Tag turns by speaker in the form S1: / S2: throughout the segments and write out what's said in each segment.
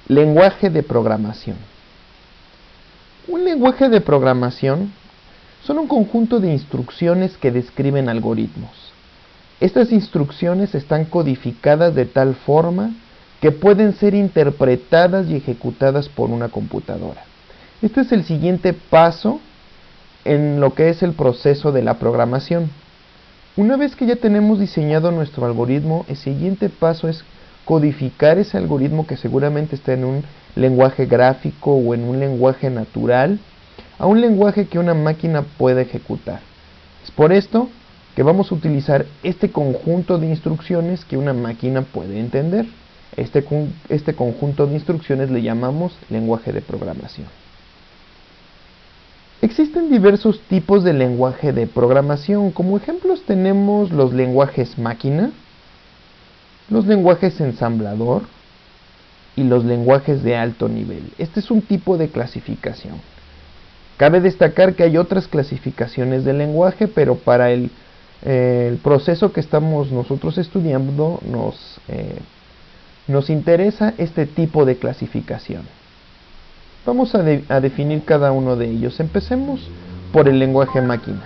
S1: Lenguaje de programación. Un lenguaje de programación son un conjunto de instrucciones que describen algoritmos. Estas instrucciones están codificadas de tal forma que pueden ser interpretadas y ejecutadas por una computadora. Este es el siguiente paso en lo que es el proceso de la programación. Una vez que ya tenemos diseñado nuestro algoritmo, el siguiente paso es codificar ese algoritmo, que seguramente está en un lenguaje gráfico o en un lenguaje natural, a un lenguaje que una máquina pueda ejecutar. Es por esto que vamos a utilizar este conjunto de instrucciones que una máquina puede entender. Este conjunto de instrucciones le llamamos lenguaje de programación. Existen diversos tipos de lenguaje de programación. Como ejemplos tenemos los lenguajes máquina, los lenguajes ensamblador y los lenguajes de alto nivel. Este es un tipo de clasificación. Cabe destacar que hay otras clasificaciones de lenguaje, pero para el proceso que estamos nosotros estudiando nos interesa este tipo de clasificación. Vamos a definir cada uno de ellos. Empecemos por el lenguaje máquina.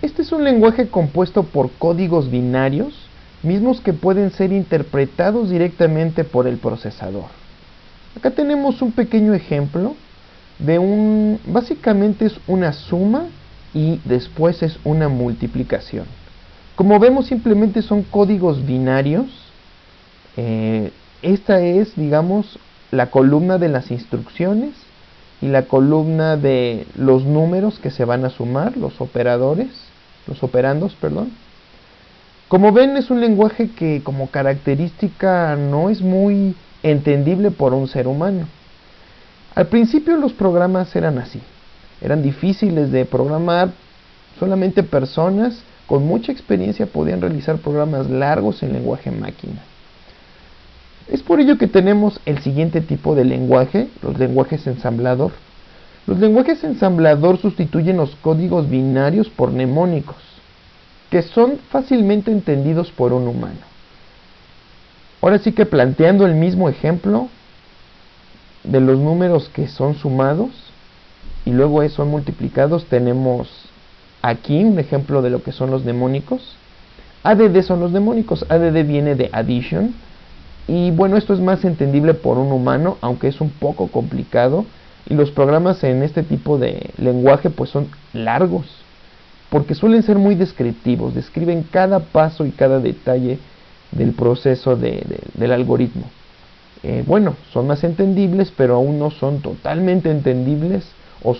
S1: Este es un lenguaje compuesto por códigos binarios, mismos que pueden ser interpretados directamente por el procesador. Acá tenemos un pequeño ejemplo de básicamente es una suma y después es una multiplicación. Como vemos, simplemente son códigos binarios. Esta es, digamos, la columna de las instrucciones y la columna de los números que se van a sumar, los operandos, perdón. Como ven, es un lenguaje que como característica no es muy entendible por un ser humano. Al principio los programas eran así, eran difíciles de programar, solamente personas con mucha experiencia podían realizar programas largos en lenguaje máquina. Es por ello que tenemos el siguiente tipo de lenguaje, los lenguajes ensamblador. Los lenguajes ensamblador sustituyen los códigos binarios por mnemónicos, que son fácilmente entendidos por un humano. Ahora sí que, planteando el mismo ejemplo de los números que son sumados y luego son multiplicados, tenemos aquí un ejemplo de lo que son los mnemónicos. ADD son los mnemónicos. ADD viene de addition. Y bueno, esto es más entendible por un humano, aunque es un poco complicado. Y los programas en este tipo de lenguaje pues son largos, porque suelen ser muy descriptivos, describen cada paso y cada detalle del proceso del algoritmo. Bueno, son más entendibles, pero aún no son totalmente entendibles o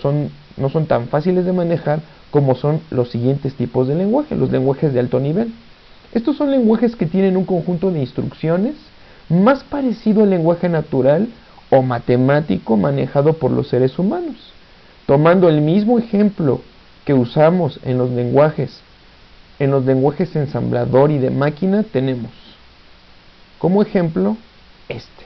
S1: no son tan fáciles de manejar como son los siguientes tipos de lenguaje, los lenguajes de alto nivel. Estos son lenguajes que tienen un conjunto de instrucciones más parecido al lenguaje natural o matemático manejado por los seres humanos. Tomando el mismo ejemplo que usamos en los lenguajes ensamblador y de máquina, tenemos como ejemplo este.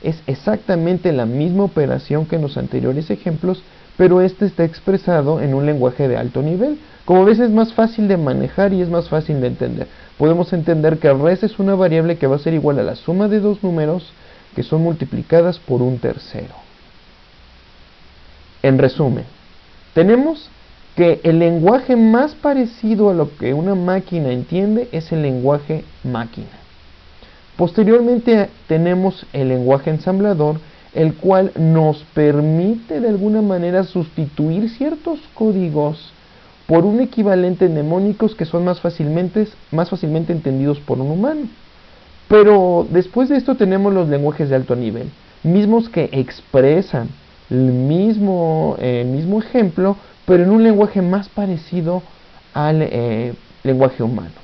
S1: Es exactamente la misma operación que en los anteriores ejemplos, pero este está expresado en un lenguaje de alto nivel. Como ves, es más fácil de manejar y es más fácil de entender. Podemos entender que res es una variable que va a ser igual a la suma de dos números que son multiplicadas por un tercero. En resumen, tenemos que el lenguaje más parecido a lo que una máquina entiende es el lenguaje máquina. Posteriormente tenemos el lenguaje ensamblador, el cual nos permite de alguna manera sustituir ciertos códigos por un equivalente mnemónicos que son más fácilmente entendidos por un humano. Pero después de esto tenemos los lenguajes de alto nivel, mismos que expresan el mismo ejemplo, pero en un lenguaje más parecido al lenguaje humano.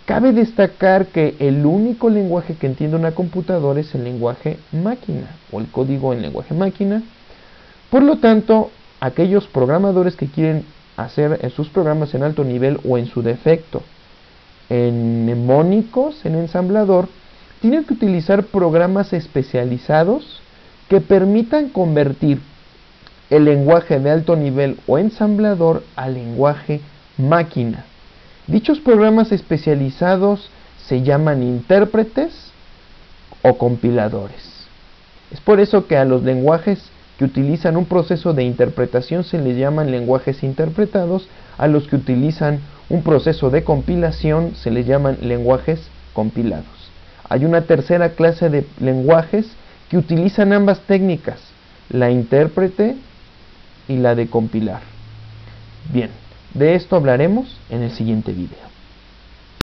S1: Cabe destacar que el único lenguaje que entiende una computadora es el lenguaje máquina, o el código en lenguaje máquina. Por lo tanto, aquellos programadores que quieren hacer sus programas en alto nivel o en su defecto en mnemónicos, en ensamblador, tienen que utilizar programas especializados que permitan convertir el lenguaje de alto nivel o ensamblador al lenguaje máquina. Dichos programas especializados se llaman intérpretes o compiladores. por eso que a los lenguajes que utilizan un proceso de interpretación se les llaman lenguajes interpretados, a los que utilizan un proceso de compilación se les llaman lenguajes compilados. Hay una tercera clase de lenguajes que utilizan ambas técnicas, la intérprete y la de compilar. Bien, de esto hablaremos en el siguiente video.